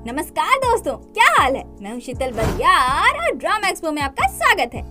नमस्कार दोस्तों, क्या हाल है। मैं हूँ शीतल बरियार और ड्रामा एक्सपो में आपका स्वागत है।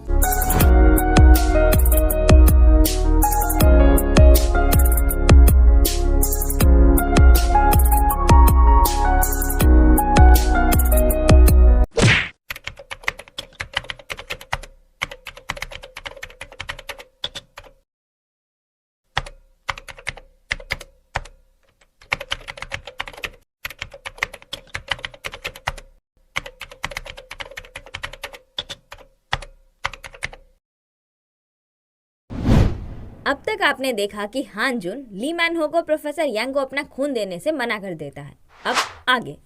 अब तक आपने देखा कि हान जुन ली मैन हो को प्रोफेसर यांग को अपना खून देने से मना कर देता है। अब आगे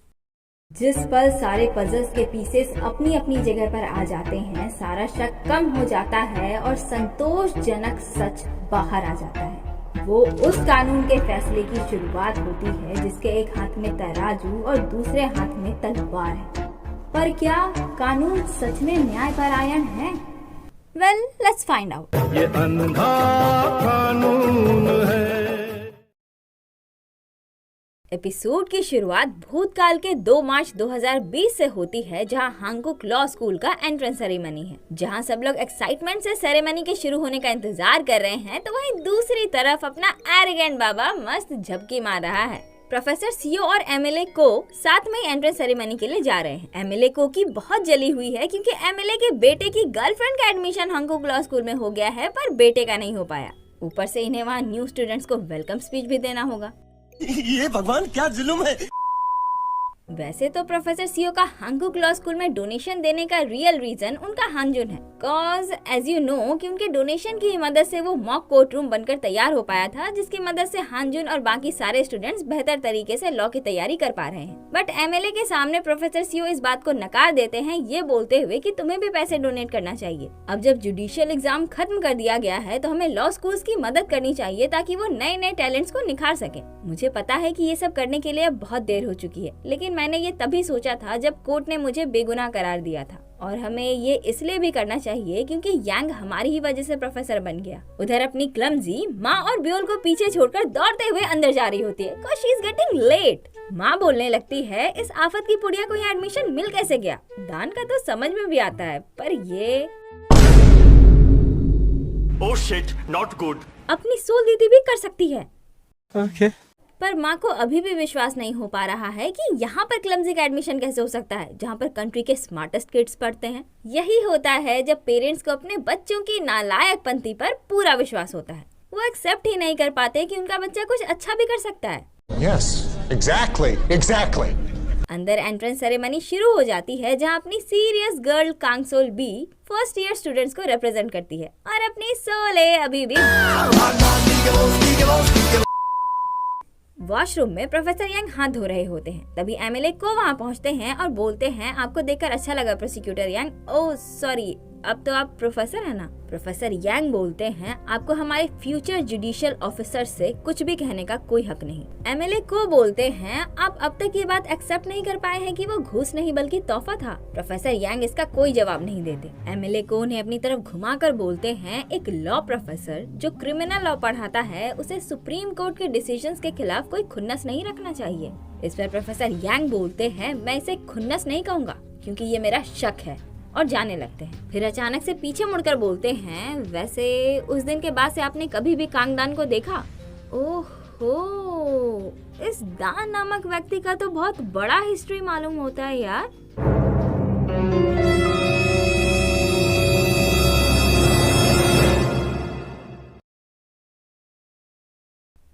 जिस पल सारे पजल्स के पीसेस अपनी अपनी जगह पर आ जाते हैं, सारा शक कम हो जाता है और संतोषजनक सच बाहर आ जाता है। वो उस कानून के फैसले की शुरुआत होती है जिसके एक हाथ में तराजू और दूसरे हाथ में तलवार है। पर क्या कानून सच में न्यायपरायण है? Well, let's find out. ये अंधा कानून है। एपिसोड की शुरुआत भूतकाल के 2 मार्च 2020 से होती है, जहां हांगकुक लॉ स्कूल का एंट्रेंस सेरेमनी है। जहां सब लोग एक्साइटमेंट से सेरेमनी के शुरू होने का इंतजार कर रहे हैं, तो वहीं दूसरी तरफ अपना एरोगेंट बाबा मस्त झपकी मार रहा है। प्रोफेसर सीओ और एमएलए को साथ में एंट्रेंस सेरेमनी के लिए जा रहे हैं। एमएलए को की बहुत जली हुई है क्योंकि एमएलए के बेटे की गर्लफ्रेंड का एडमिशन हांगकुक लॉ स्कूल में हो गया है, पर बेटे का नहीं हो पाया। ऊपर से इन्हें वहाँ न्यू स्टूडेंट्स को वेलकम स्पीच भी देना होगा। ये भगवान क्या जुल्म है। वैसे तो प्रोफेसर सीओ का हांगकुक लॉ स्कूल में डोनेशन देने का रियल रीजन उनका हानजुन है। कॉज एज यू नो कि उनके डोनेशन की मदद से वो मॉक कोर्ट रूम बनकर तैयार हो पाया था, जिसकी मदद से हानजुन और बाकी सारे स्टूडेंट्स बेहतर तरीके से लॉ की तैयारी कर पा रहे हैं। बट एमएलए के सामने प्रोफेसर सीओ इस बात को नकार देते हैं, ये बोलते हुए कि तुम्हें भी पैसे डोनेट करना चाहिए। अब जब जुडिशियल एग्जाम खत्म कर दिया गया है, तो हमें लॉ स्कूल्स की मदद करनी चाहिए ताकि वो नए नए टैलेंट्स को निखार सके। मुझे पता है कि ये सब करने के लिए अब बहुत देर हो चुकी है, लेकिन मैंने ये तभी सोचा था जब कोर्ट ने मुझे बेगुनाह करार दिया था। और हमें ये इसलिए भी करना चाहिए क्योंकि यांग हमारी ही वजह से प्रोफेसर बन गया। उधर अपनी क्लमजी माँ और ब्योल को पीछे छोड़कर दौड़ते हुए अंदर जा रही होती है, cause she is getting late। माँ बोलने लगती है, इस आफत की पुड़िया को यहाँ एडमिशन मिल कैसे गया? दान का तो समझ में भी आता है, पर ये Oh shit, not good। अपनी सोल दीदी भी कर सकती है। Okay। पर माँ को अभी भी विश्वास नहीं हो पा रहा है कि यहाँ पर क्लमजी का एडमिशन कैसे हो सकता है, जहाँ पर कंट्री के स्मार्टेस्ट किड्स पढ़ते हैं। यही होता है जब पेरेंट्स को अपने बच्चों की नालायकपंती पर पूरा विश्वास होता है। वो एक्सेप्ट ही नहीं कर पाते कि उनका बच्चा कुछ अच्छा भी कर सकता है। Yes, exactly। अंदर एंट्रेंस सेरेमनी शुरू हो जाती है, जहाँ अपनी serious girl Kang Sol B first year students को रिप्रेजेंट करती है और अपनी सोले अभी भी वॉशरूम में प्रोफेसर यांग हाथ धो रहे होते हैं। तभी एमएलए को वहाँ पहुँचते हैं और बोलते हैं, आपको देखकर अच्छा लगा प्रोसिक्यूटर यांग। ओह सॉरी, अब तो आप प्रोफेसर है ना? प्रोफेसर यांग बोलते हैं, आपको हमारे फ्यूचर जुडिशियल ऑफिसर से कुछ भी कहने का कोई हक नहीं। एमएलए को बोलते हैं, आप अब तक ये बात एक्सेप्ट नहीं कर पाए हैं कि वो घूस नहीं बल्कि तोहफा था। प्रोफेसर यांग इसका कोई जवाब नहीं देते। एमएलए को उन्हें अपनी तरफ घुमाकर बोलते हैं, एक लॉ प्रोफेसर जो क्रिमिनल लॉ पढ़ाता है, उसे सुप्रीम कोर्ट के डिसीजंस के खिलाफ कोई खुन्नस नहीं रखना चाहिए। इस पर प्रोफेसर यांग बोलते हैं, मैं इसे खुन्नस नहीं कहूँगा क्योंकि ये मेरा शक है, और जाने लगते हैं। फिर अचानक से पीछे मुड़कर बोलते हैं, वैसे उस दिन के बाद से आपने कभी भी कांगदान को देखा? ओहो, इस दान नामक व्यक्ति का तो बहुत बड़ा हिस्ट्री मालूम होता है यार।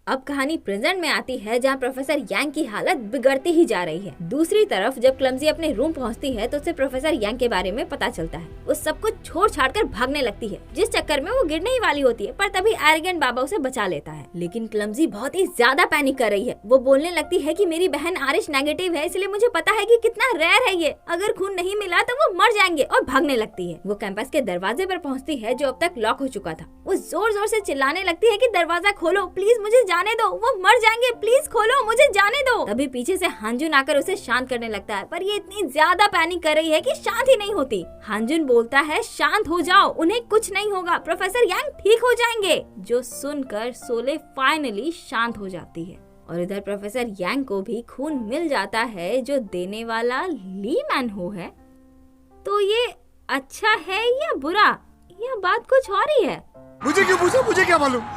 अब कहानी प्रेजेंट में आती है, जहाँ प्रोफेसर यांग की हालत बिगड़ती ही जा रही है। दूसरी तरफ जब क्लमजी अपने रूम पहुँचती है तो उसे प्रोफेसर यांग के बारे में पता चलता है। वो सब कुछ छोड़ छाड़ कर भागने लगती है, जिस चक्कर में वो गिरने ही वाली होती है, पर तभी एरोगेंट बाबा उसे बचा लेता है। लेकिन क्लमजी बहुत ही ज्यादा पैनिक कर रही है। वो बोलने लगती है कि मेरी बहन आरिश नेगेटिव है, इसलिए मुझे पता है कि कितना रेयर है ये, अगर खून नहीं मिला तो वो मर जाएंगे, और भागने लगती है। वो कैंपस के दरवाजे पर पहुँचती है जो अब तक लॉक हो चुका था। वो जोर जोर से चिल्लाने लगती है कि दरवाजा खोलो प्लीज, मुझे जाने दो, वो मर जाएंगे, प्लीज खोलो, मुझे जाने दो। तभी पीछे से हानजुन आकर उसे शांत करने लगता है, पर ये इतनी ज्यादा पैनिक कर रही है कि शांत ही नहीं होती। हानजुन बोलता है, शांत हो जाओ, उन्हें कुछ नहीं होगा, प्रोफेसर यांग ठीक हो जाएंगे। जो सुनकर सोले फाइनली शांत हो जाती है। और इधर प्रोफेसर यांग को भी खून मिल जाता है जो देने वाला ली मैन हो है। तो ये अच्छा है या बुरा, या बात कुछ और ही है? मुझे क्यों पूछा, मुझे क्या मालूम।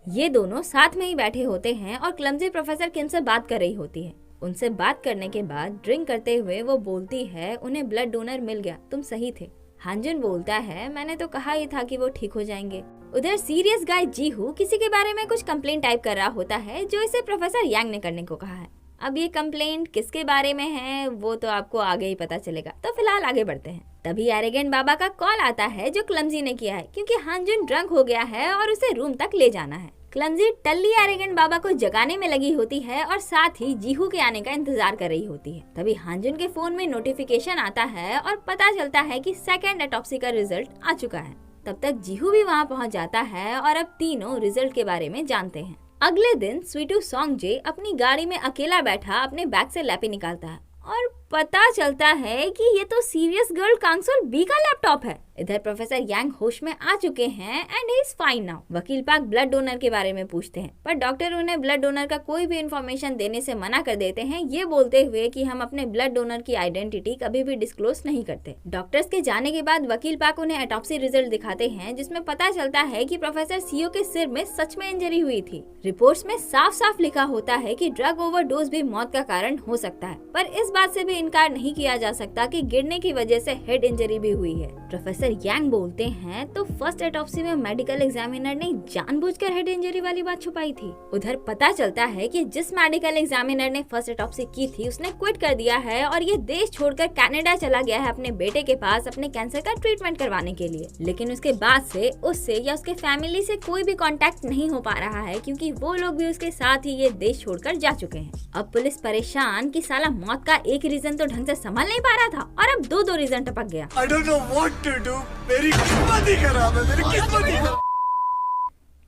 ये दोनों साथ में ही बैठे होते हैं और क्लमजी प्रोफेसर किम से बात कर रही होती है। उनसे बात करने के बाद ड्रिंक करते हुए वो बोलती है, उन्हें ब्लड डोनर मिल गया, तुम सही थे। हांजुन बोलता है, मैंने तो कहा ही था कि वो ठीक हो जाएंगे। उधर सीरियस गाय जीहू किसी के बारे में कुछ कंप्लेंट टाइप कर रहा होता है जो इसे प्रोफेसर यांग ने करने को कहा है। अब ये कंप्लेंट किसके बारे में है वो तो आपको आगे ही पता चलेगा, तो फिलहाल आगे बढ़ते हैं। तभी एरोगेंट बाबा का कॉल आता है जो क्लमजी ने किया है, क्योंकि हांजुन ड्रंक हो गया है और उसे रूम तक ले जाना है। क्लमजी टल्ली एरोगेंट बाबा को जगाने में लगी होती है और साथ ही जीहू के आने का इंतजार कर रही होती है। तभी हांजुन के फोन में नोटिफिकेशन आता है और पता चलता है कि सेकंड ऑटोप्सी का रिजल्ट आ चुका है। तब तक जीहू भी वहाँ पहुँच जाता है और अब तीनों रिजल्ट के बारे में जानते हैं। अगले दिन स्वीटू सोंगजे अपनी गाड़ी में अकेला बैठा अपने बैग से लैपी निकालता है और पता चलता है कि ये तो सीरियस गर्ल कांसोल बी का लैपटॉप है। इधर प्रोफेसर यांग होश में आ चुके हैं and he is fine now. वकील पाक ब्लड डोनर के बारे में पूछते हैं, पर डॉक्टर उन्हें ब्लड डोनर का कोई भी इंफॉर्मेशन देने से मना कर देते हैं, ये बोलते हुए कि हम अपने ब्लड डोनर की आइडेंटिटी कभी भी डिस्क्लोज नहीं करते। डॉक्टर्स के जाने के बाद वकील पाक उन्हें ऑटोप्सी रिजल्ट दिखाते हैं जिसमें पता चलता है कि प्रोफेसर सीओ के सिर में सच में इंजरी हुई थी। रिपोर्ट्स में साफ साफ लिखा होता है कि ड्रग ओवरडोज भी मौत का कारण हो सकता है, पर इस बात से भी इनकार नहीं किया जा सकता कि गिरने की वजह से हेड इंजरी भी हुई है। प्रोफेसर यांग बोलते हैं, तो फर्स्ट ऑटोप्सी में मेडिकल एग्जामिनर ने जानबूझकर हेड इंजरी वाली बात छुपाई थी। उधर पता चलता है कि जिस मेडिकल एग्जामिनर ने फर्स्ट ऑटोप्सी की थी उसने क्विट कर दिया है और ये देश छोड़कर कनाडा चला गया है अपने बेटे के पास अपने कैंसर का ट्रीटमेंट करवाने के लिए। लेकिन उसके बाद से उससे या उसके फैमिली से कोई भी कांटेक्ट नहीं हो पा रहा है, क्योंकि वो लोग भी उसके साथ ही ये देश छोड़कर जा चुके हैं। अब पुलिस परेशान कि साला मौत का एक रीजन तो ढंग से संभल नहीं पा रहा था और अब दो रीजन टपक गया। I don't know what to do. मेरी किस्मत ही खराब है, मेरी किस्मत ही खराब।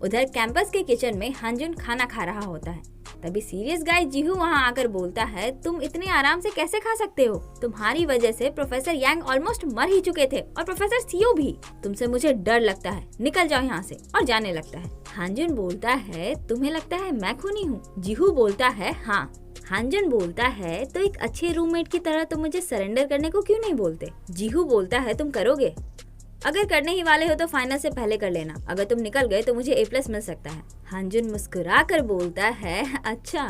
उधर कैंपस के किचन में हांजुन खाना खा रहा होता है। तभी सीरियस गाय जीहू वहाँ आकर बोलता है, तुम इतने आराम से कैसे खा सकते हो? तुम्हारी वजह से प्रोफेसर यांग ऑलमोस्ट मर ही चुके थे और प्रोफेसर सीओ भी। तुमसे मुझे डर लगता है, निकल जाओ यहाँ से, और जाने लगता है। हांजुन बोलता है, तुम्हें लगता है मैं खूनी हूँ? जीहू बोलता है, हाँ। हांजुन बोलता है, तो एक अच्छे रूममेट की तरह तुम मुझे सरेंडर करने को क्यों नहीं बोलते? जीहू बोलता है, तुम करोगे? अगर करने ही वाले हो तो फाइनल से पहले कर लेना, अगर तुम निकल गए तो मुझे A+ मिल सकता है। हांजुन मुस्कुरा कर बोलता है, अच्छा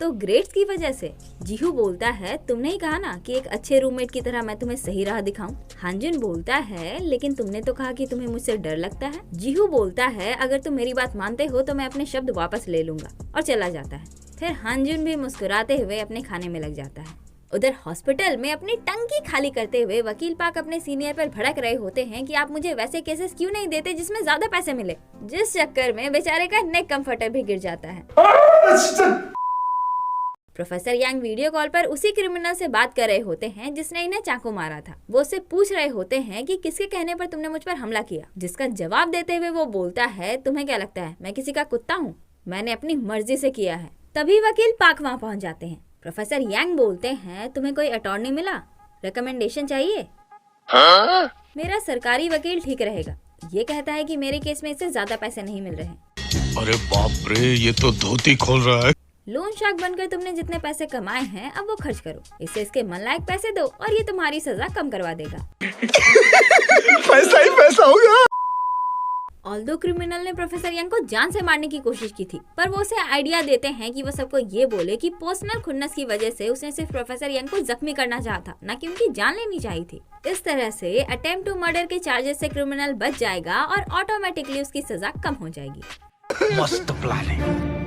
तो ग्रेड्स की वजह से? जीहू बोलता है, तुमने ही कहा ना कि एक अच्छे रूममेट की तरह मैं तुम्हें सही राह दिखाऊं। हांजुन बोलता है, लेकिन तुमने तो कहा कि तुम्हें मुझसे डर लगता है। जीहू बोलता है, अगर तुम मेरी बात मानते हो तो मैं अपने शब्द वापस ले लूंगा, और चला जाता है। फिर हांजुन भी मुस्कुराते हुए अपने खाने में लग जाता है। उधर हॉस्पिटल में अपनी टंकी खाली करते हुए वकील पाक अपने सीनियर पर भड़क रहे होते हैं कि आप मुझे वैसे केसेस क्यों नहीं देते जिसमें ज्यादा पैसे मिले, जिस चक्कर में बेचारे का नेक कंफर्टर भी गिर जाता है। प्रोफेसर यांग वीडियो कॉल पर उसी क्रिमिनल से बात कर रहे होते हैं जिसने इन्हें चाकू मारा था। वो उससे पूछ रहे होते हैं कि किसके कहने पर तुमने मुझ पर हमला किया, जिसका जवाब देते हुए वो बोलता है, तुम्हें क्या लगता है मैं किसी का कुत्ता हूँ? मैंने अपनी मर्जी से किया है। तभी वकील पाक वहाँ पहुँच जाते हैं। प्रोफेसर यांग बोलते हैं, तुम्हें कोई अटॉर्नी मिला? रिकमेंडेशन चाहिए? मेरा सरकारी वकील ठीक रहेगा। ये कहता है कि मेरे केस में इससे ज्यादा पैसे नहीं मिल रहे। अरे बाप रे, ये तो धोती खोल रहा है। लोन शार्क बनकर तुमने जितने पैसे कमाए हैं अब वो खर्च करो, इससे इसके मन लायक पैसे दो और ये तुम्हारी सजा कम करवा देगा। पैसा ही पैसा होगा। ऑल्दो क्रिमिनल ने प्रोफेसर यांग को जान से मारने की कोशिश की थी, पर वो उसे आइडिया देते हैं कि वो सबको ये बोले कि पर्सनल खुन्नस की वजह से उसने सिर्फ प्रोफेसर यांग को जख्मी करना चाहा था, न कि उनकी जान लेनी चाहिए थी। इस तरह से अटेम्प्ट टू मर्डर के चार्जेस से क्रिमिनल बच जाएगा और ऑटोमेटिकली उसकी सजा कम हो जाएगी। मस्त प्लान है।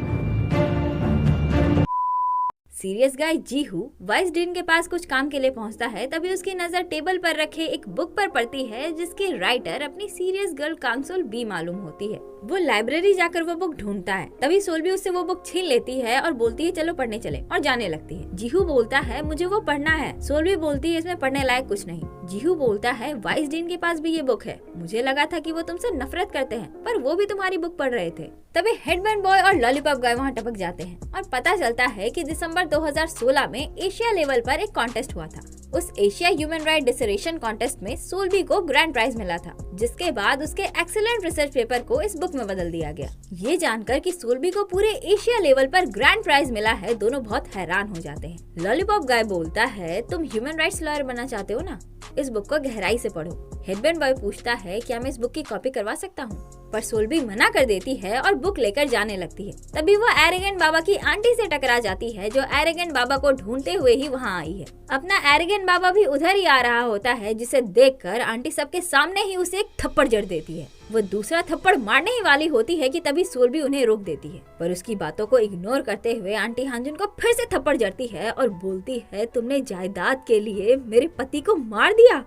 सीरियस गाय जीहू वाइस डीन के पास कुछ काम के लिए पहुंचता है। तभी उसकी नजर टेबल पर रखे एक बुक पर पड़ती है जिसकी राइटर अपनी सीरियस गर्ल कांसोल बी मालूम होती है। वो लाइब्रेरी जाकर वो बुक ढूंढता है। तभी सोल्वी उससे वो बुक छीन लेती है और बोलती है चलो पढ़ने चले, और जाने लगती है। जीहू बोलता है मुझे वो पढ़ना है। सोल्वी बोलती है इसमें पढ़ने लायक कुछ नहीं। जीहू बोलता है वाइस डीन के पास भी ये बुक है, मुझे लगा था कि वो तुमसे नफरत करते हैं, पर वो भी तुम्हारी बुक पढ़ रहे थे। तभी हेडबैंड बॉय और लॉलीपॉप गाय वहाँ टपक जाते हैं और पता चलता है कि दिसंबर 2016 में एशिया लेवल पर एक कॉन्टेस्ट हुआ था उस Asia human right dissertation contest में सोल्बी को ग्रैंड प्राइज मिला था, जिसके बाद उसके एक्सीलेंट रिसर्च पेपर को इस बुक में बदल दिया गया। ये जानकर कि सोल्बी को पूरे एशिया लेवल पर ग्रैंड प्राइज मिला है, दोनों बहुत हैरान हो जाते हैं। लॉलीपॉप गाय बोलता है, तुम ह्यूमन राइट्स लॉयर बनना चाहते हो ना, इस बुक को गहराई से पढ़ो। हेडबैंड बॉय पूछता है, क्या मैं इस बुक की कॉपी करवा सकता हूँ? पर सोल्बी मना कर देती है और बुक लेकर जाने लगती है। तभी वो एरेगेंट बाबा की आंटी से टकरा जाती है, जो एरेगेंट बाबा को ढूंढते हुए ही वहाँ आई है। अपना एरेगेंट बाबा भी उधर ही आ रहा होता है, जिसे देखकर आंटी सबके सामने ही उसे एक थप्पड़ जड़ देती है। वो दूसरा थप्पड़ मारने ही वाली होती है कि तभी सोल्बी उन्हें रोक देती है, पर उसकी बातों को इग्नोर करते हुए आंटी हांजुन को फिर से थप्पड़ जड़ती है और बोलती है, तुमने जायदाद के लिए मेरे पति को मार दिया।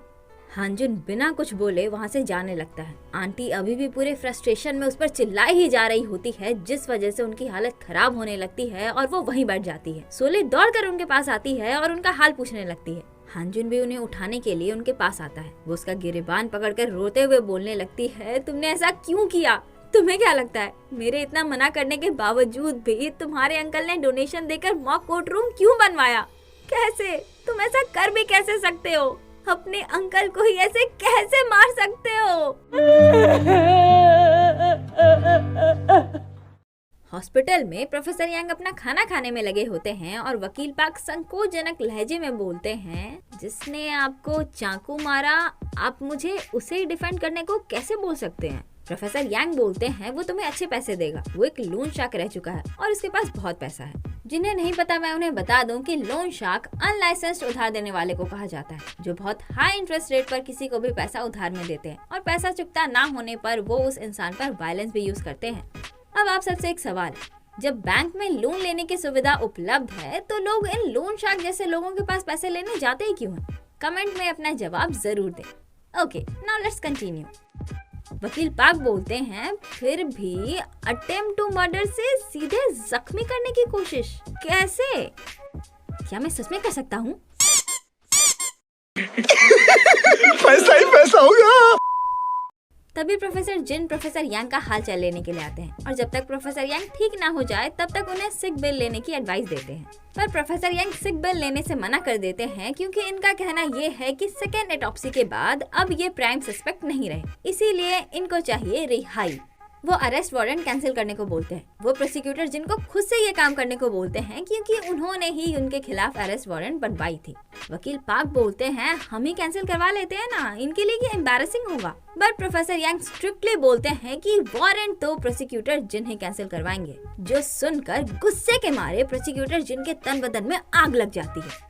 हांजुन बिना कुछ बोले वहाँ से जाने लगता है। आंटी अभी भी पूरे फ्रस्ट्रेशन में उस पर चिल्लाई ही जा रही होती है, जिस वजह से उनकी हालत खराब होने लगती है और वो वहीं बैठ जाती है। सोले दौड़कर उनके पास आती है और उनका हाल पूछने लगती है। हांजुन भी उन्हें उठाने के लिए उनके पास आता है। वो उसका गिरेबान पकड़कर रोते हुए बोलने लगती है, तुमने ऐसा क्यों किया? तुम्हें क्या लगता है मेरे इतना मना करने के बावजूद भी तुम्हारे अंकल ने डोनेशन देकर मॉक कोर्ट रूम क्यों बनवाया? कैसे? तुम ऐसा कर भी कैसे सकते हो? अपने अंकल को ही ऐसे कैसे मार सकते हो? हॉस्पिटल में प्रोफेसर यांग अपना खाना खाने में लगे होते हैं और वकील पार्क संकोचजनक लहजे में बोलते हैं, जिसने आपको चाकू मारा, आप मुझे उसे डिफेंड करने को कैसे बोल सकते हैं? प्रोफेसर यांग बोलते हैं, वो तुम्हें अच्छे पैसे देगा, वो एक लोन शार्क रह चुका है और उसके पास बहुत पैसा है। जिन्हें नहीं पता मैं उन्हें बता दूं कि लोन शार्क अनलाइसेंस्ड उधार देने वाले को कहा जाता है, जो बहुत हाई इंटरेस्ट रेट पर किसी को भी पैसा उधार में देते हैं और पैसा चुकता ना होने पर वो उस इंसान पर वायलेंस भी यूज करते हैं। अब आप सबसे एक सवाल है, जब बैंक में लोन लेने की सुविधा उपलब्ध है तो लोग इन लोन शार्क जैसे लोगों के पास पैसे लेने जाते ही क्यों हैं? कमेंट में अपना जवाब जरूर दें। Okay, now let's continue. वकील पार्क बोलते हैं, फिर भी अटेम्प्ट टू मर्डर से सीधे जख्मी करने की कोशिश कैसे? क्या मैं सच में कर सकता हूँ? पैसा ही पैसा होगा। तभी प्रोफेसर जिन प्रोफेसर यांग का हाल चाल लेने के लिए आते हैं और जब तक प्रोफेसर यांग ठीक ना हो जाए तब तक उन्हें सिक बिल लेने की एडवाइस देते हैं। पर प्रोफेसर यांग सिक बिल लेने से मना कर देते हैं, क्योंकि इनका कहना ये है कि सेकेंड ऑटोप्सी के बाद अब ये प्राइम सस्पेक्ट नहीं रहे, इसीलिए इनको चाहिए रिहाई। वो अरेस्ट वारंट कैंसिल करने को बोलते हैं। वो प्रोसिक्यूटर जिनको खुद से ये काम करने को बोलते हैं, क्योंकि उन्होंने ही उनके खिलाफ अरेस्ट वारंट बनवाई थी। वकील पार्क बोलते हैं, हम ही कैंसिल करवा लेते हैं ना, इनके लिए ये एम्बैरेसिंग होगा। बट प्रोफेसर यांग स्ट्रिक्टली बोलते हैं कि वारंट तो प्रोसिक्यूटर जिन्हें कैंसिल करवाएंगे, जो सुनकर गुस्से के मारे प्रोसिक्यूटर जिनके तन बदन में आग लग जाती है।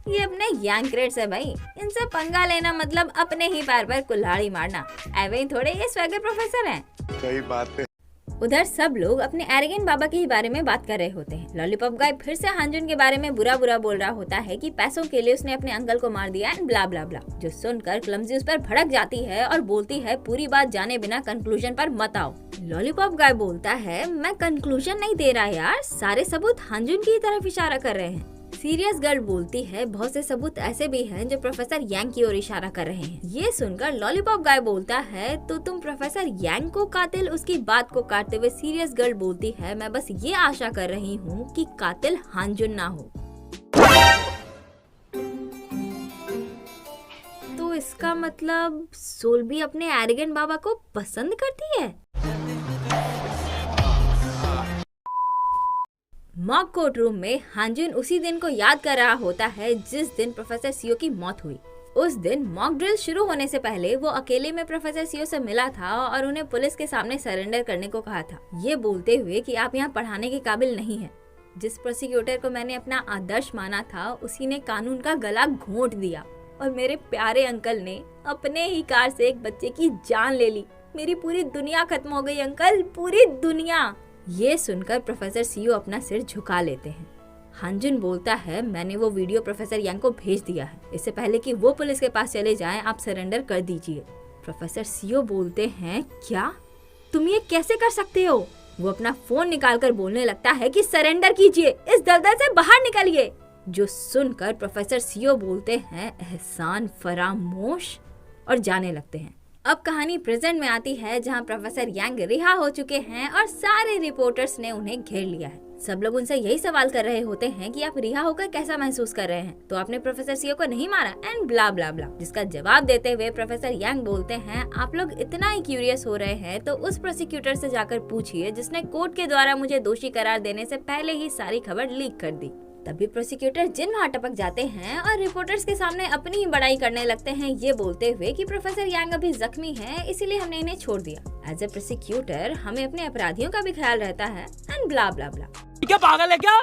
ये अपने यांग क्रेड्स है भाई, इनसे पंगा लेना मतलब अपने ही पैर पर कुल्हाड़ी मारना। ऐवे ही थोड़े ये स्वैगर प्रोफेसर हैं। सही बात है। उधर सब लोग अपने एरेगेंट बाबा के ही बारे में बात कर रहे होते हैं। लॉलीपॉप गाय फिर से हांजुन के बारे में बुरा बोल रहा होता है कि पैसों के लिए उसने अपने अंकल को मार दिया एंड ब्ला ब्ला ब्ला, जो सुनकर क्लमजी उस पर भड़क जाती है और बोलती है, पूरी बात जाने बिना कंक्लूजन पर मत आओ। लॉलीपॉप गाय बोलता है, मैं कंक्लूजन नहीं दे रहा यार, सारे सबूत हांजुन की तरफ इशारा कर रहे हैं। सीरियस गर्ल बोलती है, बहुत से सबूत ऐसे भी हैं जो प्रोफेसर यांग की ओर इशारा कर रहे हैं। ये सुनकर लॉलीपॉप गाय बोलता है, तो तुम प्रोफेसर यांग को कातिल? उसकी बात को काटते हुए सीरियस गर्ल बोलती है, मैं बस ये आशा कर रही हूँ कि कातिल हांजुन ना हो। तो इसका मतलब सोल्बी अपने एरेगेंट बाबा को पसंद करती है। मॉक कोर्ट रूम में हांजुन उसी दिन को याद कर रहा होता है जिस दिन प्रोफेसर सीओ की मौत हुई। उस दिन मॉक ड्रिल शुरू होने से पहले वो अकेले में प्रोफेसर सीओ से मिला था और उन्हें पुलिस के सामने सरेंडर करने को कहा था, ये बोलते हुए कि आप यहाँ पढ़ाने के काबिल नहीं हैं। जिस प्रोसिक्यूटर को मैंने अपना आदर्श माना था, उसी ने कानून का गला घोंट दिया और मेरे प्यारे अंकल ने अपने ही कार से एक बच्चे की जान ले ली। मेरी पूरी दुनिया खत्म हो गई अंकल, पूरी दुनिया। ये सुनकर प्रोफेसर सीओ अपना सिर झुका लेते हैं। हांजुन बोलता है, मैंने वो वीडियो प्रोफेसर यांग को भेज दिया है, इससे पहले कि वो पुलिस के पास चले जाएं, आप सरेंडर कर दीजिए। प्रोफेसर सीओ बोलते हैं, क्या तुम ये कैसे कर सकते हो? वो अपना फोन निकालकर बोलने लगता है कि सरेंडर कीजिए, इस दलदल से बाहर निकलिए। जो सुनकर प्रोफेसर सीओ बोलते हैं, एहसान फरामोश, और जाने लगते हैं। अब कहानी प्रेजेंट में आती है, जहां प्रोफेसर यांग रिहा हो चुके हैं और सारे रिपोर्टर्स ने उन्हें घेर लिया है। सब लोग उनसे यही सवाल कर रहे होते हैं कि आप रिहा होकर कैसा महसूस कर रहे हैं, तो आपने प्रोफेसर सीओ को नहीं मारा एंड ब्ला ब्ला ब्ला। जिसका जवाब देते हुए प्रोफेसर यांग बोलते हैं, आप लोग इतना ही क्यूरियस हो रहे हैं तो उस प्रोसिक्यूटर से जाकर पूछिए जिसने कोर्ट के द्वारा मुझे दोषी करार देने से पहले ही सारी खबर लीक कर दी। तभी प्रोसिक्यूटर जिन वहाँ टपक जाते हैं और रिपोर्टर्स के सामने अपनी ही बड़ाई करने लगते हैं, ये बोलते हुए कि प्रोफेसर यांग अभी जख्मी है इसीलिए हमने इन्हें छोड़ दिया। एज ए प्रोसिक्यूटर हमें अपने अपराधियों का भी ख्याल रहता है एंड ब्ला ब्ला ब्ला। क्या पागल है क्या?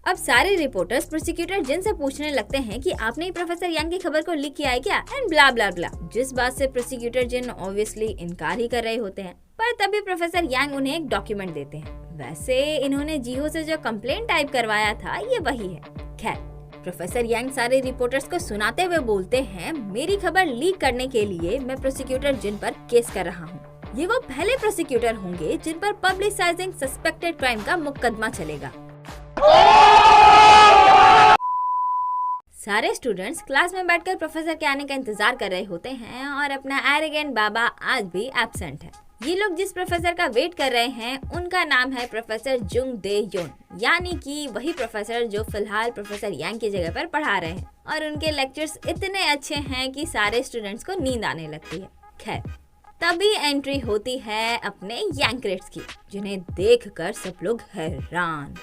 अब सारे रिपोर्टर्स प्रोसिक्यूटर जिन से पूछने लगते हैं कि आपने ही प्रोफेसर यांग की खबर को लीक किया है क्या एंड ब्ला ब्ला ब्ला। जिस बात से प्रोसिक्यूटर जिन ऑब्वियसली इनकार ही कर रहे होते हैं, पर तभी प्रोफेसर यांग उन्हें एक डॉक्यूमेंट देते हैं। वैसे इन्होंने जीहो से जो कंप्लेंट टाइप करवाया था ये वही है। खैर, प्रोफेसर यांग सारे रिपोर्टर्स को सुनाते हुए बोलते हैं, मेरी खबर लीक करने के लिए मैं प्रोसिक्यूटर जिन पर केस कर रहा हूँ। ये वो पहले प्रोसिक्यूटर होंगे जिन पर पब्लिसाइजिंग सस्पेक्टेड क्राइम का मुकदमा चलेगा। सारे स्टूडेंट्स क्लास में बैठकर प्रोफेसर के आने का इंतजार कर रहे होते हैं और अपना एरोगेंट बाबा आज भी एब्सेंट है। ये लोग जिस प्रोफेसर का वेट कर रहे हैं उनका नाम है प्रोफेसर जुंग दे योन, यानी कि वही प्रोफेसर जो फिलहाल प्रोफेसर यांग की जगह पर पढ़ा रहे हैं। और उनके लेक्चर्स इतने अच्छे हैं कि सारे स्टूडेंट्स को नींद आने लगती है। खैर, तभी एंट्री होती है अपने यांक्रेट्स की, जिन्हें देखकर सब लोग हैरान।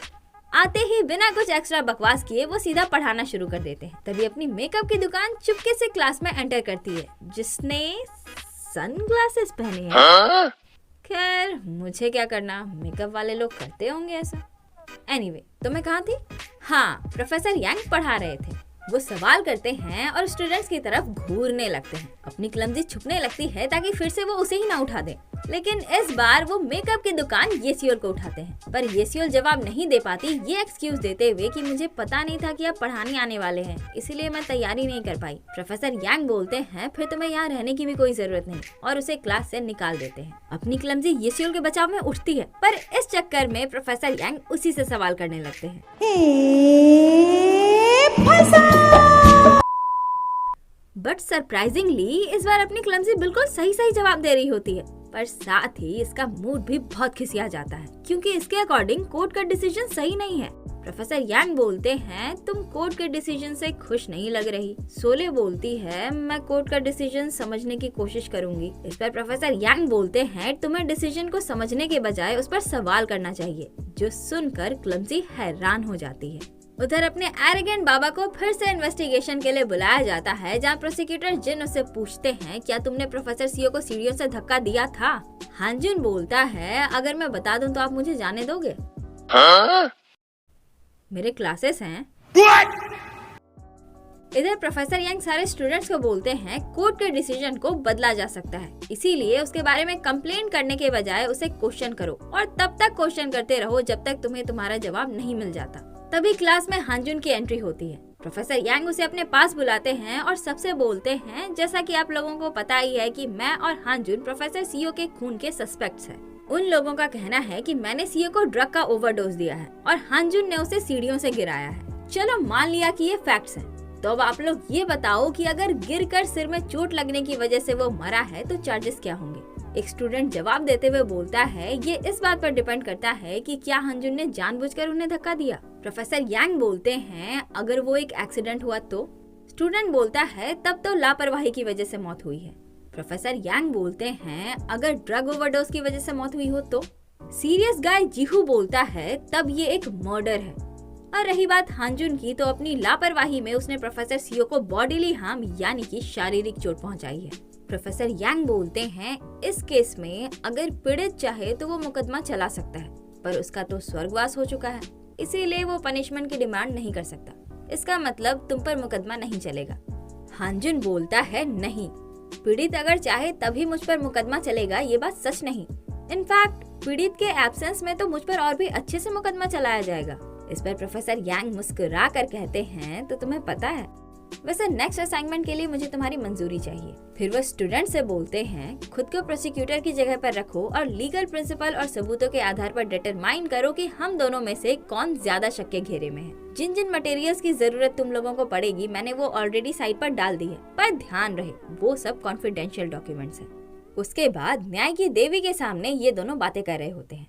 आते ही बिना कुछ एक्स्ट्रा बकवास किए वो सीधा पढ़ाना शुरू कर देते हैं। तभी अपनी मेकअप की दुकान चुपके से क्लास में एंटर करती है, जिसने सनग्लासेस पहने हैं। खैर, मुझे क्या करना, मेकअप वाले लोग करते होंगे ऐसा। एनीवे, तो मैं कहाँ थी? हाँ, प्रोफेसर यांग पढ़ा रहे थे। वो सवाल करते हैं और स्टूडेंट्स की तरफ घूरने लगते हैं। अपनी क्लमजी छुपने लगती है ताकि फिर से वो उसे ही ना उठा दे। लेकिन इस बार वो मेकअप की दुकान येसियोल को उठाते हैं, पर येसियोल जवाब नहीं दे पाती, ये एक्सक्यूज देते हुए कि मुझे पता नहीं था कि आप पढ़ाने आने वाले हैं, इसीलिए मैं तैयारी नहीं कर पाई। प्रोफेसर यांग बोलते हैं, फिर तुम्हें यहाँ रहने की भी कोई जरूरत नहीं, और उसे क्लास से निकाल देते हैं। अपनी क्लमजी येसियोल के बचाव में उठती है, पर इस चक्कर में प्रोफेसर यांग उसी से सवाल करने लगते हैं। बट सरप्राइजिंगली इस बार अपनी क्लमजी बिल्कुल सही जवाब दे रही होती है, पर साथ ही इसका मूड भी बहुत खिसिया जाता है, क्योंकि इसके अकॉर्डिंग कोर्ट का डिसीजन सही नहीं है। प्रोफेसर यांग बोलते हैं, तुम कोर्ट के डिसीजन से खुश नहीं लग रही। सोले बोलती है, मैं कोर्ट का डिसीजन समझने की कोशिश करूंगी। इस पर प्रोफेसर यांग बोलते हैं, तुम्हें डिसीजन को समझने के बजाय उस पर सवाल करना चाहिए, जो सुनकर क्लमजी हैरान हो जाती है। उधर अपने एरोगेंट बाबा को फिर से इन्वेस्टिगेशन के लिए बुलाया जाता है, जहाँ प्रोसिक्यूटर जिन उससे पूछते हैं, क्या तुमने प्रोफेसर सीओ को सीढ़ियों से धक्का दिया था? हांजुन बोलता है, अगर मैं बता दूं तो आप मुझे जाने दोगे? मेरे क्लासेस हैं। इधर प्रोफेसर यांग सारे स्टूडेंट्स को बोलते हैं, कोर्ट के डिसीजन को बदला जा सकता है, इसीलिए उसके बारे में कंप्लेंट करने के बजाय उसे क्वेश्चन करो, और तब तक क्वेश्चन करते रहो जब तक तुम्हें तुम्हारा जवाब नहीं मिल जाता। तभी क्लास में हांजुन की एंट्री होती है। प्रोफेसर यांग उसे अपने पास बुलाते हैं और सबसे बोलते हैं, जैसा कि आप लोगों को पता ही है कि मैं और हांजुन प्रोफेसर सीओ के खून के सस्पेक्ट्स हैं। उन लोगों का कहना है कि मैंने सीओ को ड्रग का ओवरडोज दिया है और हांजुन ने उसे सीढ़ियों से गिराया है। चलो मान लिया कि ये फैक्ट्स हैं, तो अब आप लोग ये बताओ कि अगर गिरकर सिर में चोट लगने की वजह से वो मरा है तो चार्जेस क्या होंगे? एक स्टूडेंट जवाब देते हुए बोलता है, ये इस बात पर डिपेंड करता है कि क्या हांजुन ने जानबूझकर उन्हें धक्का दिया। प्रोफेसर यांग बोलते हैं, अगर वो एक एक्सीडेंट हुआ तो? स्टूडेंट बोलता है, तब तो लापरवाही की वजह से मौत हुई है। प्रोफेसर यांग बोलते हैं, अगर ड्रग ओवरडोज की वजह से मौत हुई हो तो? सीरियस गाय जीहू बोलता है, तब ये एक मर्डर है। और रही बात हांजुन की, तो अपनी लापरवाही में उसने प्रोफेसर सीओ को बॉडीली हार्म यानी कि शारीरिक चोट पहुंचाई है। प्रोफेसर यांग बोलते हैं, इस केस में अगर पीड़ित चाहे तो वो मुकदमा चला सकता है, पर उसका तो स्वर्गवास हो चुका है, इसीलिए वो पनिशमेंट की डिमांड नहीं कर सकता। इसका मतलब तुम पर मुकदमा नहीं चलेगा। हांजुन बोलता है, नहीं, पीड़ित अगर चाहे तभी मुझ पर मुकदमा चलेगा, ये बात सच नहीं। इनफैक्ट पीड़ित के एब्सेंस में तो मुझ पर और भी अच्छे से मुकदमा चलाया जाएगा। इस पर प्रोफेसर यांग मुस्कुरा कर कहते हैं, तो तुम्हें पता है, वैसे नेक्स्ट असाइनमेंट के लिए मुझे तुम्हारी मंजूरी चाहिए। फिर वो स्टूडेंट से बोलते हैं, खुद को प्रोसिक्यूटर की जगह पर रखो और लीगल प्रिंसिपल और सबूतों के आधार पर डिटरमाइन करो कि हम दोनों में से कौन ज्यादा शक के घेरे में है। जिन जिन मटेरियल्स की जरूरत तुम लोगों को पड़ेगी मैंने वो ऑलरेडी साइट पर डाल दी है, पर ध्यान रहे वो सब कॉन्फिडेंशियल डॉक्यूमेंट्स हैं। उसके बाद न्याय की देवी के सामने ये दोनों बातें कर रहे होते हैं।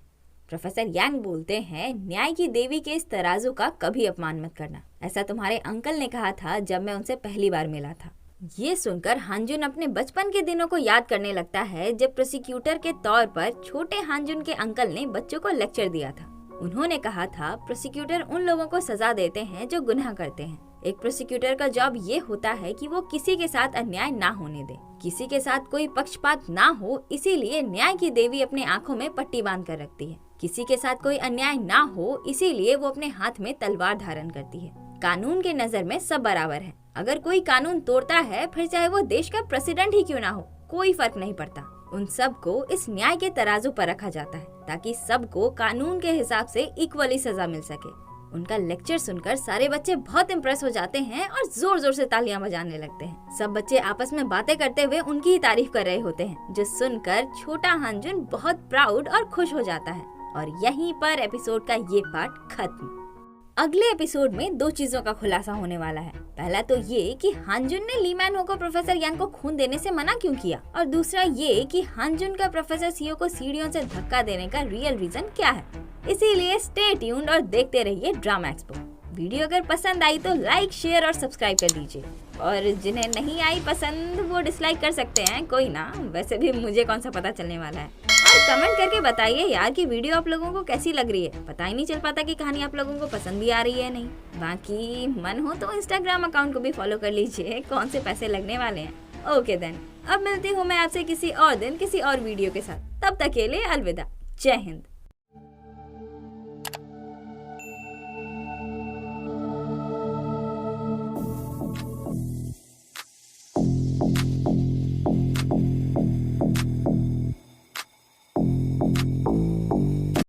प्रोफेसर यांग बोलते हैं, न्याय की देवी के इस तराजू का कभी अपमान मत करना। ऐसा तुम्हारे अंकल ने कहा था जब मैं उनसे पहली बार मिला था। ये सुनकर हानजुन अपने बचपन के दिनों को याद करने लगता है जब प्रोसिक्यूटर के तौर पर छोटे हानजुन के अंकल ने बच्चों को लेक्चर दिया था। उन्होंने कहा था प्रोसिक्यूटर उन लोगों को सजा देते हैं जो गुनाह करते हैं। एक प्रोसिक्यूटर का जॉब ये होता है कि वो किसी के साथ अन्याय ना होने दे, किसी के साथ कोई पक्षपात ना हो, इसीलिए न्याय की देवी अपने आँखों में पट्टी बांध कर रखती है। किसी के साथ कोई अन्याय ना हो, इसीलिए वो अपने हाथ में तलवार धारण करती है। कानून के नजर में सब बराबर है। अगर कोई कानून तोड़ता है, फिर चाहे वो देश का प्रेसिडेंट ही क्यों ना हो, कोई फर्क नहीं पड़ता। उन सब को इस न्याय के तराजू पर रखा जाता है ताकि सबको कानून के हिसाब से इक्वली सजा मिल सके। उनका लेक्चर सुनकर सारे बच्चे बहुत इम्प्रेस हो जाते हैं और जोर जोर से तालियां बजाने लगते हैं। सब बच्चे आपस में बातें करते हुए उनकी ही तारीफ कर रहे होते हैं, जो सुनकर छोटा हानजुन बहुत प्राउड और खुश हो जाता है। और यहीं पर एपिसोड का ये पार्ट खत्म। अगले एपिसोड में 2 चीजों का खुलासा होने वाला है। पहला तो ये कि हानजुन ने ली मैन हो को प्रोफेसर यांग को खून देने से मना क्यों किया, और दूसरा ये कि हानजुन का प्रोफेसर सीओ को सीढ़ियों से धक्का देने का रियल रीजन क्या है। इसीलिए स्टे ट्यून्ड और देखते रहिए ड्रामा एक्सपो। वीडियो अगर पसंद आई तो लाइक, शेयर और सब्सक्राइब कर दीजिए, और जिन्हें नहीं आई पसंद वो डिसलाइक कर सकते हैं, कोई ना, वैसे भी मुझे कौन सा पता चलने वाला है। और कमेंट करके बताइए यार कि वीडियो आप लोगों को कैसी लग रही है। पता ही नहीं चल पाता कि कहानी आप लोगों को पसंद भी आ रही है नहीं। बाकी मन हो तो इंस्टाग्राम अकाउंट को भी फॉलो कर लीजिए, कौन से पैसे लगने वाले हैं। ओके देन, अब मिलती हूँ मैं आपसे किसी और दिन किसी और वीडियो के साथ। तब तक के लिए अलविदा। जय हिंद।